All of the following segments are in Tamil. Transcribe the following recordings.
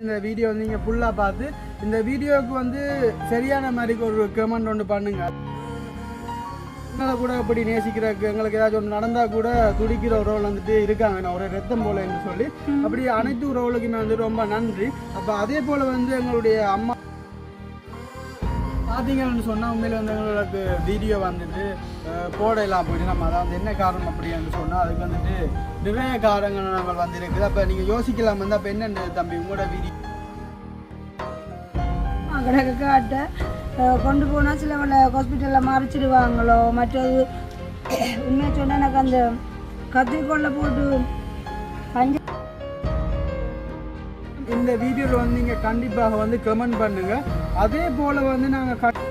இந்த வீடியோ வந்து நீங்கள் ஃபுல்லாக பார்த்து இந்த வீடியோவுக்கு வந்து சரியான மாதிரி ஒரு கமெண்ட் ஒன்று பண்ணுங்க. எங்களை கூட இப்படி நேசிக்கிறதுக்கு எங்களுக்கு ஏதாச்சும் ஒன்று நடந்தால் கூட துடிக்கிற உறவுகள் வந்துட்டு இருக்காங்க, நான் ஒரு ரத்தம் போல என்று சொல்லி அப்படி அனைத்து உறவுகளுக்குமே வந்து ரொம்ப நன்றி. அப்போ அதே போல் வந்து எங்களுடைய அம்மா பார்த்தீங்கன்னு சொன்னால் உண்மையில் வந்து எங்களுக்கு வீடியோ வந்துட்டு போடலாம் போயிட்டு நம்ம அதை வந்து என்ன காரணம் அப்படின்னு சொன்னால் அதுக்கு வந்துட்டு நிறைய காரணங்கள் நாங்கள் வந்துருக்குது. அப்போ நீங்கள் யோசிக்கலாம் வந்து அப்போ என்னென்ன தம்பி உங்களோட வீடியோ கடை காட்ட கொண்டு போனால் சில ஹாஸ்பிட்டலில் மறைச்சிடுவாங்களோ மற்றது உண்மையை சொன்னால் எனக்கு அந்த கத்திரிக்கோளை போட்டு இந்த வீடியோவில் வந்து நீங்கள் கண்டிப்பாக வந்து கமெண்ட் பண்ணுங்க. அதே போல் வந்து நாங்கள்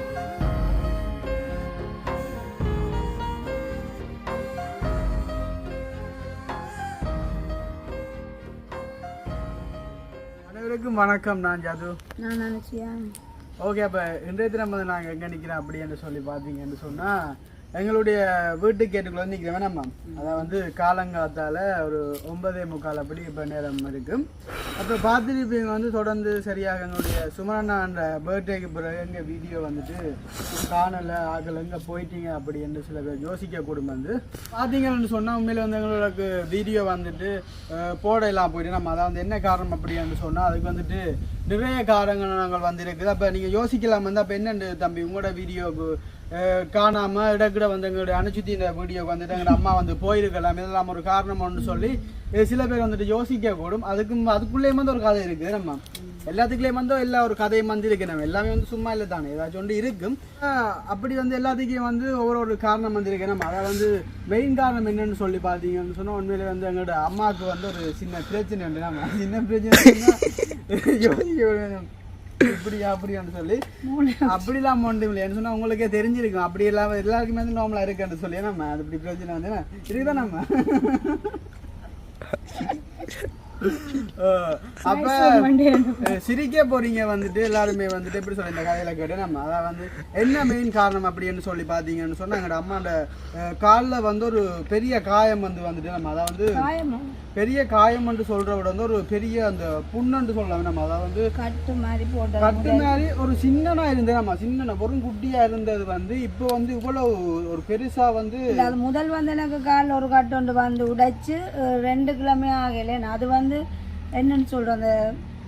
அனைவருக்கும் வணக்கம். நான் ஜாது. நான் நினச்சியா ஓகே. அப்போ இன்றைய தினம் வந்து நாங்கள் எங்கே நிற்கிறோம் அப்படின்னு சொல்லி பார்த்தீங்கன்னு சொன்னால் எங்களுடைய வீட்டு கேட்டுக்குள்ள வந்து நிற்கிறேன் வேணாம்மா. அதான் வந்து காலங்காத்தால் ஒரு 9:45 அப்படி இப்போ நேரம் இருக்கும். அப்போ பார்த்துருப்பீங்க வந்து தொடர்ந்து சரியாக எங்களுடைய சுமரண்ணான்ற பர்த்டேக்கு பிறகு எங்கள் வீடியோ வந்துட்டு காணலை ஆகலை எங்கே போயிட்டீங்க அப்படி என்று சில பேர் யோசிக்கக்கூடும். வந்து பார்த்தீங்கன்னு சொன்னால் உண்மையில் வந்து எங்களுக்கு வீடியோ வந்துட்டு போடலாம் போயிட்டு நம்ம அதை வந்து என்ன காரணம் அப்படின்னு சொன்னால் அதுக்கு வந்துட்டு நிறைய காரணங்கள் நாங்கள் வந்துருக்குது. அப்போ நீங்கள் யோசிக்கலாம் வந்து அப்போ என்னென்னு தம்பி உங்களோட வீடியோவுக்கு காணாமல் இடக்கிட வந்து எங்களுடைய அனுச்சுத்தி இந்த வீடியோக்கு வந்துட்டு எங்கள் அம்மா வந்து போயிருக்கலாம் இதெல்லாம் ஒரு காரணம் ஒன்று சொல்லி சில பேர் வந்துட்டு யோசிக்க கூடும். அதுக்குள்ளேயும் வந்து ஒரு கதை இருக்குது. நம்ம எல்லாத்துக்குள்ளேயும் வந்து எல்லா ஒரு கதையும் வந்து இருக்கு. நம்ம எல்லாமே வந்து சும்மா இல்லை தானே ஏதாச்சும் ஒன்று இருக்கும். அப்படி வந்து எல்லாத்துக்கும் வந்து ஒவ்வொரு காரணம் வந்து இருக்கு. நம்ம அதை வந்து மெயின் காரணம் என்னன்னு சொல்லி பார்த்தீங்கன்னு சொன்னால் உண்மையிலே வந்து எங்களோட அம்மாவுக்கு வந்து ஒரு சின்ன பிரச்சனை உண்டு. நம்ம சின்ன பிரச்சனை யோசிக்க இப்படியா அப்படியான்னு சொல்லி அப்படிலாம் ஒன்றும் இல்லைன்னு சொன்னால் உங்களுக்கே தெரிஞ்சிருக்கும். அப்படி எல்லாம் எல்லாருக்குமே வந்து நார்மலாக இருக்குன்னு சொல்லி நம்ம அது இப்படி பிரச்சனை வந்து இதுதான் நம்ம அப்ப சிரிக்க போறீங்க வந்துட்டு எல்லாருமே வந்துட்டு எப்படி சொல்ல இந்த கதையில கேட்டு நம்ம அதான் வந்து என்ன மெயின் காரணம் அப்படின்னு சொல்லி பாத்தீங்கன்னு சொன்னா எங்களோட அம்மாண்ட காலில் வந்து ஒரு பெரிய காயம் வந்துட்டு நம்ம அதை வந்து பெரிய காயம் என்று சொல்ற விட வந்து ஒரு பெரிய அந்த புண்ணு சொல்லலாம். நம்ம அதை வந்து கட்டு மாதிரி ஒரு சின்னனா இருந்தது. நம்ம சின்ன ஒரு குட்டியா இருந்தது வந்து இப்போ வந்து இவ்வளவு ஒரு பெருசா வந்து அது முதல் வந்து எனக்கு காலில் ஒரு கட்டு ஒன்று வந்து உடைச்சு 2 கிழமை ஆகலை. அது வந்து என்னன்னு சொல்கிறோம்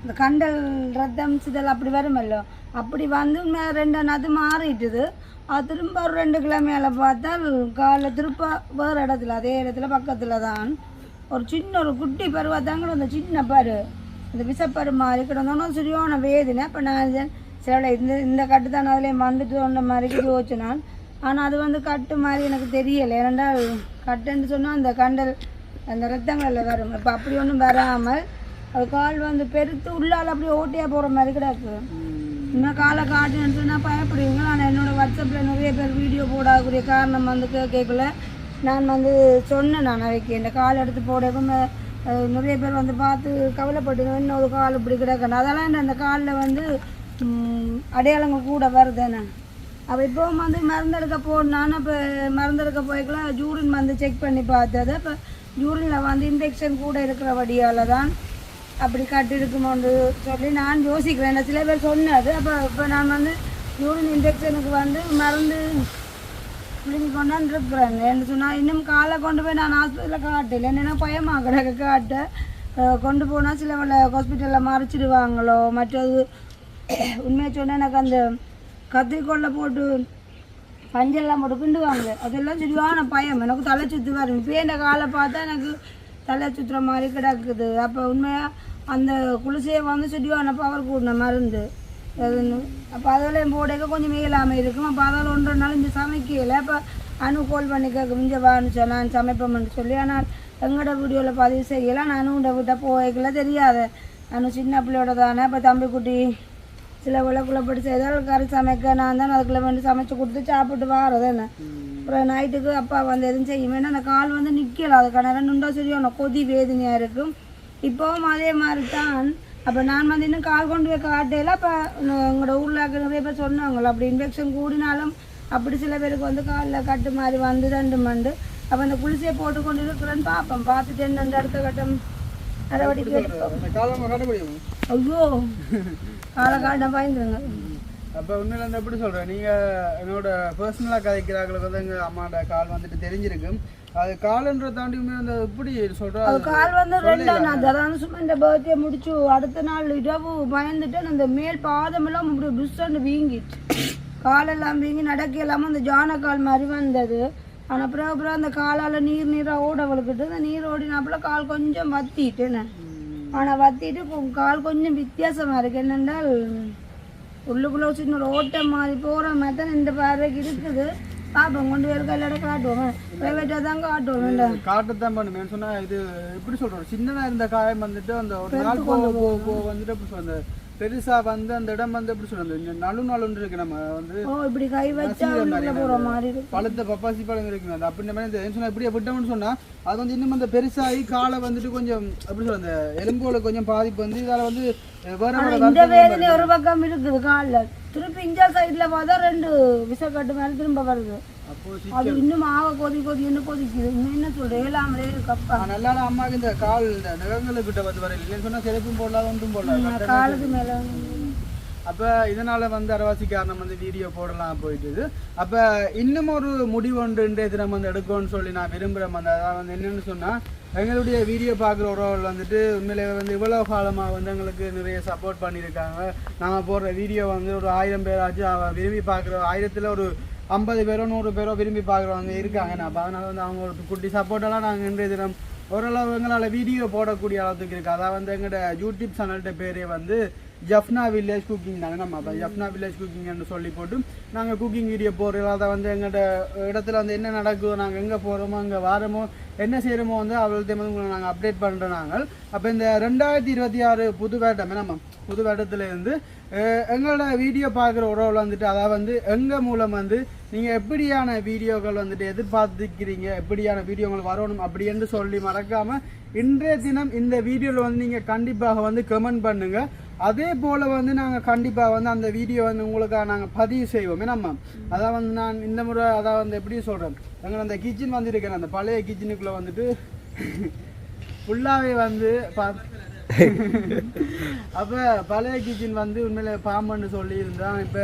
இந்த கண்டல் ரத்தம் சிதல் அப்படி வருமல்லோ அப்படி வந்து 2 அது மாறிட்டுது. அது திரும்ப ஒரு 2 கிழமையால் பார்த்தால் காலில் திருப்ப வேறு இடத்துல அதே இடத்துல பக்கத்தில் தான் ஒரு சின்ன ஒரு குட்டி பருவத்தாங்க அந்த சின்ன பரு இந்த விசப்பரு மாதிரி கிடந்தோன்னா சரியான வேதனை. அப்போ நான் சில இந்த கட்டு தான் அதுலேயும் வந்துட்டு சொன்ன மாதிரி யோசிச்சு நான். ஆனால் அது வந்து கட்டு மாதிரி எனக்கு தெரியலை. ஏனென்றால் கட்டுன்னு சொன்னால் அந்த கண்டல் அந்த ரத்தங்களில் வரும். இப்போ அப்படி ஒன்றும் வராமல் அது கால் வந்து பெருத்து உள்ளால் அப்படியே ஓட்டியாக போகிற மாதிரி கிடக்கு. இன்னும் காலை காட்டுன்னு சொன்னால் பயப்படுவீங்க. ஆனால் என்னோடய வாட்ஸ்அப்பில் நிறைய பேர் வீடியோ போடக்கூடிய காரணம் வந்து கேட்கல. நான் வந்து சொன்னேன் நான் அவைக்கு இந்த கால் எடுத்து போடவும் நிறைய பேர் வந்து பார்த்து கவலைப்பட்டுங்க இன்னொரு கால் இப்படி கிடக்கணும். அதெல்லாம் அந்த காலில் வந்து அடையாளங்கள் கூட வருதுன்னு அப்போ இப்போவும் வந்து மருந்தெடுக்க போடனான்னு இப்போ மருந்தெடுக்க போய்க்கலாம் யூரின் வந்து செக் பண்ணி பார்த்தது. இப்போ யூரினில் வந்து இன்ஃபெக்ஷன் கூட இருக்கிறபடியால் தான் அப்படி கட்டிருக்குமோன்னு சொல்லி நான் யோசிக்கிறேன். சில பேர் சொன்னது. இப்போ நான் வந்து யூரின் இன்ஃபெக்ஷனுக்கு வந்து மருந்து பிள்ளைங்க கொண்டாந்து இருக்கிறேன். என்ன சொன்னால் இன்னும் காலை கொண்டு போய் நான் ஹாஸ்பிட்டலில் காட்டல. என்னென்னா பயமாக கிடக்க காட்ட கொண்டு போனால் சில ஹாஸ்பிட்டலில் மறைச்சிடுவாங்களோ மற்றது உண்மையை சொன்னால் எனக்கு அந்த கத்திரிக்கோளை போட்டு பஞ்செல்லாம் போட்டு கிண்டுவாங்க. அதெல்லாம் சரியான பயம். எனக்கு தலை சுற்றி வரும். இப்போ இந்த காலை பார்த்தா எனக்கு தலை சுற்றுற மாதிரி கிடக்குது. அப்போ உண்மையாக அந்த குளிசையை வந்து சரியான பவர் கூடின மருந்து அப்போ அதெல்லாம் போடைக்க கொஞ்சம் மேலாமல் இருக்கும். அப்போ அதில் 1 நாள் இந்த சமைக்கலை. அப்போ கால் பண்ணி கேட்க இங்கே வான்னு நான் சமைப்போம்னு சொல்லி. ஆனால் எங்களோட வீடியோவில் பதிவு செய்யலாம். நானும் உண்ட விட்ட போய்க்கல தெரியாது. நானும் சின்ன பிள்ளையோட தானே. இப்போ தம்பி குட்டி சில விளக்குள்ளப்படி செய்தால் கறி சமைக்க நான் தான் அதுக்குள்ள வேண்டி சமைச்சு கொடுத்து சாப்பிட்டு வாரது என்ன. அப்புறம் நைட்டுக்கு அப்பா வந்து எதுவும் செய்யும். ஏன்னா அந்த கால் வந்து நிற்கல. அதுக்கான 2 சரியான கொதி வேதனையாக இருக்கும். இப்போவும் அதே மாதிரி தான். அப்போ நான் வந்து இன்னும் கால் கொண்டு போய் காட்டையில் அப்போ எங்களோட ஊரில் நிறைய பேர் சொன்னாங்களோ அப்படி இன்ஃபெக்ஷன் கூடினாலும் அப்படி சில பேருக்கு வந்து காலில் கட்டு மாதிரி வந்து 2 மண்டு அப்போ அந்த குளிசையை போட்டு கொண்டு இருக்கிறேன்னு பார்ப்போம். பார்த்துட்டு என்ன அடுத்த கட்டம் நடவடிக்கை ஐயோ காலை பயந்துருங்க. அப்போ உண்மையில வந்து எப்படி சொல்கிறேன், நீங்கள் என்னோட பர்சனலாக கதைக்கிறாங்களுக்கு வந்து எங்கள் அம்மாவோட கால் வந்துட்டு தெரிஞ்சிருக்கும். அது காலன்ற தாண்டி அந்த எப்படி சொல்கிறோம், அது கால் வந்து 2ஆம் நாள் அதான் சும்மா இந்த பர்த்டே முடிச்சு அடுத்த நாள் இரவு பயந்துட்டு அந்த மேல் பாதமெல்லாம் இப்படி புஷ்ஷன்னு வீங்கிட்டு காலெல்லாம் வீங்கி நடக்க இல்லாமல் அந்த ஜானக்கால் மாதிரி வந்தது. ஆனால் அப்புறம் அந்த காலால் நீராக ஓட வளர்க்கிட்டு அந்த நீர் ஓடினாப்புல கால் கொஞ்சம் வத்திட்டுன்னு. ஆனால் வத்திட்டு கால் கொஞ்சம் வித்தியாசமாக இருக்குது. என்னென்றால் உள்ளுக்குள்ளே சின்ன ஒரு ஓட்டம் மாதிரி போகிற மாதிரி தான் இந்த பார்வைக்கு இருக்குது. பார்ப்போம், கொண்டு போய் கையில காட்டுவோம், ப்ரைவேட்டாக தான் காட்டுவோம். காட்டத்தான் பண்ணுவேன் சொன்னால் இது எப்படி சொல்கிறோம், சின்னதாக இருந்த காயம் வந்துட்டு அந்த ஒரு நாள் போக வந்துட்டு எப்படி சொல்ற பெருசா வந்து அந்த இடம் வந்து எப்படி சொல்றது, இந்த நடுநாள் இருக்கு நம்ம வந்து இப்படி கை வச்சா போகிற மாதிரி பழுத்த பப்பாசி பழம் இருக்குது. அது அப்படி மாதிரி சொன்னா இப்படியே விட்டோம்னு சொன்னா அது வந்து இன்னும் அந்த பெருசாகி காலை வந்துட்டு கொஞ்சம் எப்படி சொல்ற அந்த எலும்போல கொஞ்சம் பாதிப்பு வந்து இதால வந்து இந்த வேதனை ஒரு பக்கம் இருக்குது காலில். திருப்பி இந்த சைட்ல பார்த்தா 2 விசக்கட்டு மேலே திரும்ப வருது. அது இன்னும் ஆக கொதி என்ன கொதிக்குது. இன்னும் என்ன சொல்றேன், ஏழாமலே கப்பா நல்லா அம்மாவுக்கு இந்த கால் இந்த நகங்களுக்கிட்ட வந்து வர இல்லைன்னு சொன்னா சிறப்பும் போடலாம் ஒன்றும் போடலாம் காலுக்கு மேலே. அப்போ இதனால் வந்து அரவாசி காரணம் வந்து வீடியோ போடலாம் போயிட்டுது. அப்போ இன்னும் ஒரு முடிவு ஒன்று இன்றைய தினம் வந்து எடுக்கணும்னு சொல்லி நான் விரும்புகிறேன். அந்த அதாவது வந்து என்னென்னு சொன்னால் எங்களுடைய வீடியோ பார்க்குற உறவுகள் வந்துட்டு உண்மையிலே வந்து இவ்வளோ காலமாக வந்து எங்களுக்கு நிறைய சப்போர்ட் பண்ணியிருக்காங்க. நாங்கள் போடுற வீடியோ வந்து ஒரு 1000 பேராச்சும் விரும்பி பார்க்குற 1000ல் ஒரு 50 பேரோ 100 பேரோ விரும்பி பார்க்குறவங்க இருக்காங்க. நான் அதனால் வந்து அவங்க ஒரு குட்டி சப்போர்ட்டெல்லாம் நாங்கள் இன்றைய தினம் ஓரளவு எங்களால் வீடியோ போடக்கூடிய அளவுக்கு இருக்குது. அதாவது வந்து எங்களோட யூடியூப் சேனல்கிட்ட பேரே வந்து ஜஃப்னா வில்லேஜ் குக்கிங் தானே. நம்ம அப்போ ஜஃப்னா வில்லேஜ் குக்கிங்னு சொல்லி போட்டு நாங்கள் குக்கிங் வீடியோ போடுறோம். அதை வந்து எங்கள்கிட்ட இடத்துல வந்து என்ன நடக்குதோ, நாங்கள் எங்கே போகிறோமோ அங்கே வாரமோ என்ன செய்கிறோமோ வந்து அவ்வளோத்தையும் வந்து உங்களை நாங்கள் அப்டேட் பண்ணுறோம். நாங்கள் அப்போ இந்த 2026 புது வேட்டமே நம்ம புது வேட்டத்துலேருந்து எங்களோட வீடியோ பார்க்குற உறவுல வந்துட்டு அதாவது வந்து எங்கள் மூலம் வந்து நீங்கள் எப்படியான வீடியோக்கள் வந்துட்டு எதிர்பார்த்துக்கிறீங்க, எப்படியான வீடியோங்கள் வரணும் அப்படின்னு சொல்லி மறக்காமல் இன்றைய தினம் இந்த வீடியோவில் வந்து நீங்கள் கண்டிப்பாக வந்து கமெண்ட் பண்ணுங்கள். அதே போல் வந்து நாங்கள் கண்டிப்பாக வந்து அந்த வீடியோ வந்து உங்களுக்காக நாங்கள் பதிவு செய்வோம். நம்ம அதான் வந்து நான் இந்த முறை அதான் வந்து எப்படி சொல்கிறேன், எங்களை அந்த கிச்சன் வந்து இருக்கிறேன் அந்த பழைய கிச்சனுக்குள்ளே வந்துட்டு ஃபுல்லாகவே வந்து அப்போ பழைய கிச்சன் வந்து உண்மையில பாம்புன்னு சொல்லியிருந்தான். இப்போ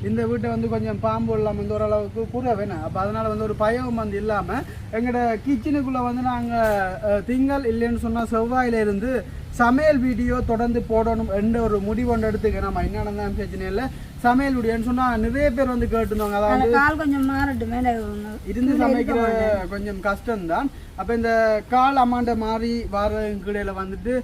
இந்த வீட்டை வந்து கொஞ்சம் பாம்பு இல்லாமல் வந்து ஓரளவுக்கு கூட வேணும். அப்போ அதனால் வந்து ஒரு பயம் வந்து இல்லாமல் எங்களோட கிச்சனுக்குள்ளே வந்து நாங்கள் திங்கள் இல்லைன்னு சொன்னால் செவ்வாயிலிருந்து சமையல் வீடியோ தொடர்ந்து போடணும் என்ற ஒரு முடிவு ஒன்று எடுத்துக்க. நம்ம என்னென்ன பிரச்சனை இல்லை, சமையல் வீடியோன்னு சொன்னால் நிறைய பேர் வந்து கேட்டுருவாங்க. அதாவது கொஞ்சம் மாறட்டுமே இருந்து சமைக்கிற கொஞ்சம் கஷ்டம்தான். அப்போ இந்த கால் அம்மாண்ட மாறி வாரங்கிடையில் வந்துட்டு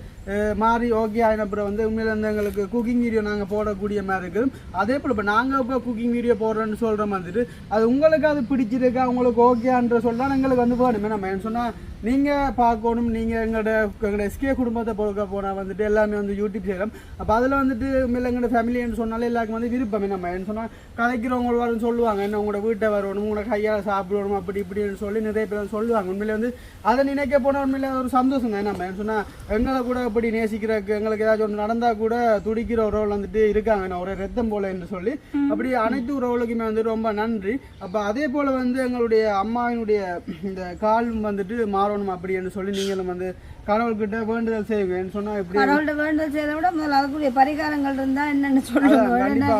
மாறி ஓகே ஆகினப்புறம் வந்து உண்மையில வந்து எங்களுக்கு குக்கிங் வீடியோ நாங்கள் போடக்கூடிய மாதிரி இருக்குது. அதே போல் இப்போ நாங்கள் இப்போ குக்கிங் வீடியோ போடுறோன்னு சொல்கிற வந்துட்டு அது உங்களுக்கு அது பிடிச்சிருக்கா உங்களுக்கு ஓகேன்ற சொல்லலாம் எங்களுக்கு வந்து போகணுமே. நம்ம என்ன சொன்னால் நீங்கள் பார்க்கணும், நீங்கள் எங்களோட எஸ்கே குடும்பத்தை போக போனால் வந்துட்டு எல்லாமே வந்து யூடியூப் செய்யலாம். அப்போ அதில் வந்துட்டு உண்மையில எங்களோட ஃபேமிலின்னு சொன்னாலே எல்லாருக்கும் வந்து விருப்பமே. நம்ம என்ன சொன்னால் கதைக்கிறவங்க வரணும் சொல்லுவாங்க, என்ன உங்களோட வீட்டை வரணும், உங்களோட கையால் சாப்பிடணும் அப்படி இப்படின்னு சொல்லி நிறைய பேர் சொல்லுவாங்க. உண்மையில வந்து அதை நினைக்க போனால் உண்மையில ஒரு சந்தோஷம் தான். நம்ம என்ன சொன்னால் எங்களை கூட இப்படி நேசிக்கிறதுக்கு எங்களுக்கு ஏதாச்சும் ஒன்று நடந்தால் கூட துடிக்கிற உறவுகள் வந்துட்டு இருக்காங்க, ஒரு ரத்தம் போல என்று சொல்லி அப்படி அனைத்து உறவுகளுக்குமே வந்து ரொம்ப நன்றி. அப்போ அதே போல் வந்து எங்களுடைய அம்மாவினுடைய இந்த கால் வந்துட்டு மாறணும் அப்படின்னு சொல்லி நீங்களும் வந்து கடவுள்கிட்ட வேண்டுதல் செய்வேன்னு சொன்னா எப்படி கடவுள்கிட்ட வேண்டுதல் செய்யறத விட முதல்ல அதுக்குரிய பரிகாரங்கள் இருந்தா என்னன்னு சொல்லுங்க.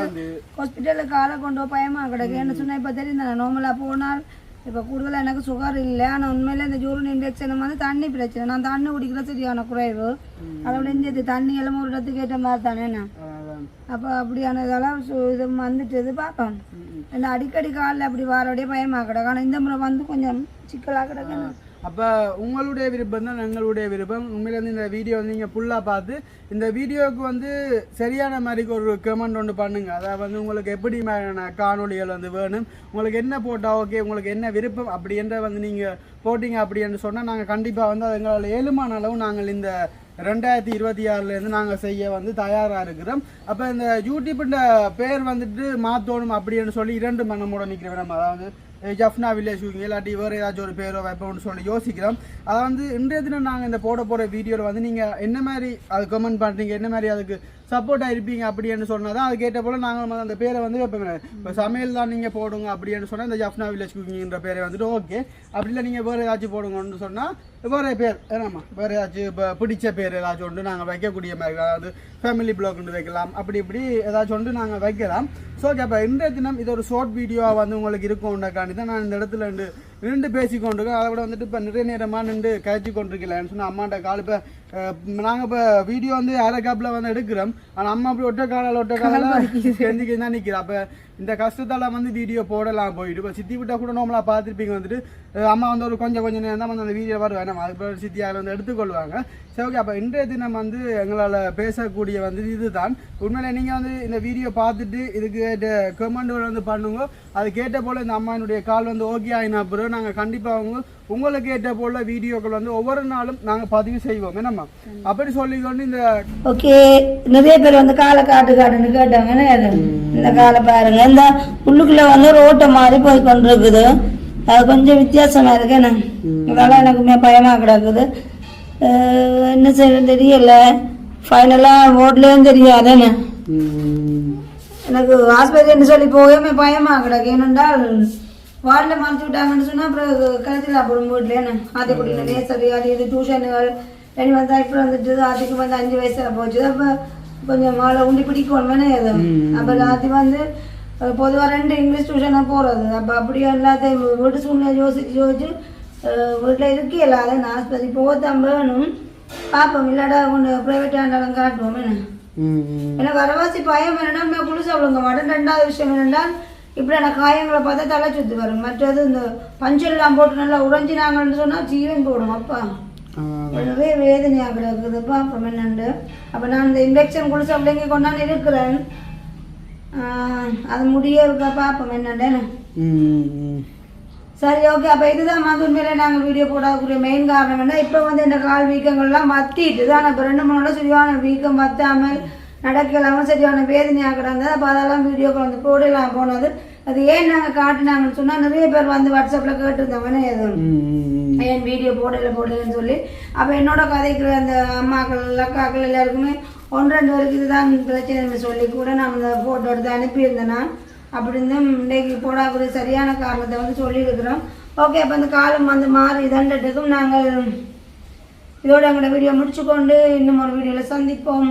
ஹாஸ்பிட்டலுக்கு காலை கொண்டு பயமா கிடக்கு என்ன சொன்னா இப்போ தெரியும் தானே. நார்மலா போனால் இப்போ கூடுதலாக எனக்கு சுகர் இல்லை, ஆனால் உண்மையில இந்த யூரின் இன்ஃபெக்ஷன் வந்து தண்ணி பிரச்சனை. நான் தண்ணி குடிக்கிற சரியான குறைவு, அதோட இந்த தண்ணி எல்லாம் ஒரு இடத்துக்கு ஏற்ற மாதிரி தானே நான். அப்போ அப்படியான இதெல்லாம் இது வந்துட்டு இது பார்க்கணும். ஏன்னா அடிக்கடி காலில் அப்படி வாரோடைய பயமாக கிடக்கு. ஆனால் இந்த முறை வந்து கொஞ்சம் சிக்கலாக கிடக்கு. அப்போ உங்களுடைய விருப்பம் தான் எங்களுடைய விருப்பம். உண்மையில வந்து இந்த வீடியோ வந்து நீங்கள் ஃபுல்லாக பார்த்து இந்த வீடியோவுக்கு வந்து சரியான மாதிரிக்கு ஒரு கமெண்ட் ஒன்று பண்ணுங்க. அதாவது வந்து உங்களுக்கு எப்படி காணொலிகள் வந்து வேணும், உங்களுக்கு என்ன போட்டால் ஓகே, உங்களுக்கு என்ன விருப்பம் அப்படின்ற வந்து நீங்கள் போட்டிங்க அப்படின்னு சொன்னால் நாங்கள் கண்டிப்பாக வந்து அது எங்களால் ஏழுமான அளவு நாங்கள் இந்த 2026 நாங்கள் செய்ய வந்து தயாராக இருக்கிறோம். அப்போ இந்த யூடியூப்ன்ற பேர் வந்துட்டு மாற்றணும் அப்படின்னு சொல்லி 2 மனமோட நிற்கிறோம். நம்ம அதாவது ஜஃப்னா வில்லேஜ் குக்கிங் இல்லாட்டி வேறு ஏதாச்சும் ஒரு பேரோ வைப்போம்னு சொல்லி யோசிக்கிறோம். அதை வந்து இன்றைய தினம் நாங்கள் இந்த போட போகிற வீடியோவில் வந்து நீங்கள் என்ன மாதிரி அது கமெண்ட் பண்ணுறீங்க, என்ன மாதிரி அதுக்கு சப்போர்ட்டாக இருப்பீங்க அப்படின்னு சொன்னால் தான் அது கேட்ட போல் நாங்கள் அந்த பேரை வந்து வைப்போம். இப்போ சமையல் தான் நீங்கள் போடுங்க அப்படின்னு சொன்னால் இந்த ஜஃப்னா வில்லேஜ் குக்கிங்கிற பேரை வந்துட்டு ஓகே. அப்படி இல்லை நீங்கள் வேறு ஏதாச்சும் போடுங்கன்னு சொன்னால் வேறு பேர் ஏன்னாம்மா வேறு ஏதாச்சும் இப்போ பிடிச்ச பேர் ஏதாச்சும் ஒன்று நாங்கள் வைக்கக்கூடிய மாதிரி, அதாவது ஃபேமிலி பிளாக்னு வைக்கலாம், அப்படி இப்படி ஏதாச்சும் ஒன்று நாங்கள் வைக்கலாம். ஸோ ஓகே, அப்போ இன்றைய தினம் இது ஒரு ஷார்ட் வீடியோவாக வந்து உங்களுக்கு இருக்கும்ன்றக்காண்டி தான் நான் இந்த இடத்துல நின்று பேசிக்கொண்டிருக்கேன். அதை விட வந்துட்டு இப்போ நிறைய நேரமாக நின்று கழிச்சு கொண்டிருக்கலன்னு சொன்னால் அம்மாண்ட கால் இப்போ நாங்கள் இப்போ வீடியோ வந்து அரை காப்பில் வந்து எடுக்கிறோம். ஆனால் அம்மா அப்படி ஒற்றை காலில் செஞ்சுக்கு தான் நிற்கிறேன். அப்போ இந்த கஷ்டத்தால் வந்து வீடியோ போடலாம் போயிட்டு இப்போ சித்தி விட்டால் கூட நார்மலாக பார்த்துருப்பீங்க வந்துட்டு அம்மா வந்து ஒரு கொஞ்சம் நேரம் தான் வந்து அந்த வீடியோ வருவேன். நம்ம அதுக்கு சித்தியால் வந்து எடுத்துக்கொள்வாங்க. சரி ஓகே, அப்போ இன்றைய தினம் வந்து எங்களால் பேசக்கூடிய வந்து இதுதான். உண்மையிலே நீங்கள் வந்து இந்த வீடியோ பார்த்துட்டு இதுக்கு கமெண்ட் வந்து பண்ணுங்க. அது கேட்ட போல் இந்த அம்மானுடைய கால் வந்து ஓகே ஆகினா பிறகு நாங்கள் கண்டிப்பாக உங்களுக்கு ஏற்ற போல வீடியோக்கள் வந்து ஒவ்வொரு நாளும் நாங்கள் பதிவு செய்வோம். என்னம்மா அப்படி சொல்லிக்கொண்டு இந்த ஓகே நிறைய பேர் வந்து காலை காட்டுன்னு கேட்டாங்க. இந்த காலை பாருங்க, இந்த உள்ளுக்குள்ள வந்து ரோட்டை மாதிரி போய் கொண்டிருக்குது. அது கொஞ்சம் வித்தியாசமா இருக்கு. என்ன இதெல்லாம் எனக்குமே பயமா கிடக்குது. என்ன செய்ய தெரியல. ஃபைனலா ரோட்லயும் தெரியாது. என்ன எனக்கு ஆஸ்பத்திரின்னு சொல்லி போகவே பயமா கிடக்கு. ஏனென்றால் வார்டில் மாற்றி விட்டாங்கன்னு சொன்னால் அப்புறம் கழுத்தில் அப்புறம் வீட்டில் என்ன ஆத்திக்குடியில் நேசரி அது இது டியூஷனுகள் ரெண்டு வந்தால் இப்போ வந்துட்டு ஆத்திக்கு வந்து 5 வயசில் போச்சு. அப்போ கொஞ்சம் மாலை உண்டி பிடிக்கணுமே எதுவும். அப்போ ஆத்தி வந்து பொதுவாக 2 இங்கிலீஷ் டியூஷனாக போகிறது. அப்போ அப்படியே எல்லாத்தையும் வீட்டு சூழ்நிலை யோசிச்சு வீட்டில் இருக்கல. அதை நான் ஆஸ்பத்திரி போத்தான் வேணும் பார்ப்போம். இல்லாடா கொண்டு ப்ரைவேட் ஹேண்டாலும் காட்டுவோம். என்ன எனக்கு வரவாசி பயம் என்னென்னா குளிச்சு அவ்வளோங்க மாட்டேன். 2வது விஷயம் என்னென்றால் இப்படி எனக்கு காயங்களை பார்த்தா தலை சுற்றி வரும். மற்றது இந்த பஞ்செல்லாம் போட்டு நல்லா உறைஞ்சினாங்கன்னு சொன்னால் ஜீவன் போடும். அப்பா நிறைய வேதனையாக கிடக்குதுப்பா. அப்புறம் என்னண்டு அப்போ நான் இந்த இன்ஜெக்ஷன் குளிச்சு அப்படிங்க கொண்டாந்து இருக்கிறேன். அது முடிய இருக்கப்பா. அப்போ என்னண்டேன்னு சரி ஓகே. அப்போ இதுதான் வந்து உண்மையிலே நாங்கள் வீடியோ போடக்கூடிய மெயின் காரணம் என்ன, இப்போ வந்து இந்த கால் வீக்கங்கள்லாம் மத்திட்டு தான். இப்போ 2 3 நாள் சரியான வீக்கம் மத்தாமல் நடக்கலாமல் சரியான வேதனையாக கிடந்தது. அப்போ அதெல்லாம் வீடியோக்கள் வந்து போடலாம் போனது. அது ஏன் நாங்கள் காட்டினாங்கன்னு சொன்னால் நிறைய பேர் வந்து வாட்ஸ்அப்பில் கேட்டுருந்தவனே எதுவும் ஏன் வீடியோ போடலன்னு சொல்லி. அப்போ என்னோட கதைக்கு அந்த அம்மாக்கள் அக்காக்கள் எல்லாருக்குமே 1-2 பேருக்கு இதுதான் பிரச்சனை சொல்லி கூட நான் அந்த ஃபோட்டோ எடுத்து அனுப்பியிருந்தேன். நான் அப்படி இருந்தும் இன்றைக்கு போடாக்கூடிய சரியான காரணத்தை வந்து சொல்லியிருக்கிறோம். ஓகே, அப்போ அந்த காலம் வந்து மாறி தண்டட்டுக்கும் நாங்கள் இதோட எங்களோட வீடியோ முடிச்சுக்கொண்டு இன்னும் ஒரு வீடியோவில் சந்திப்போம்.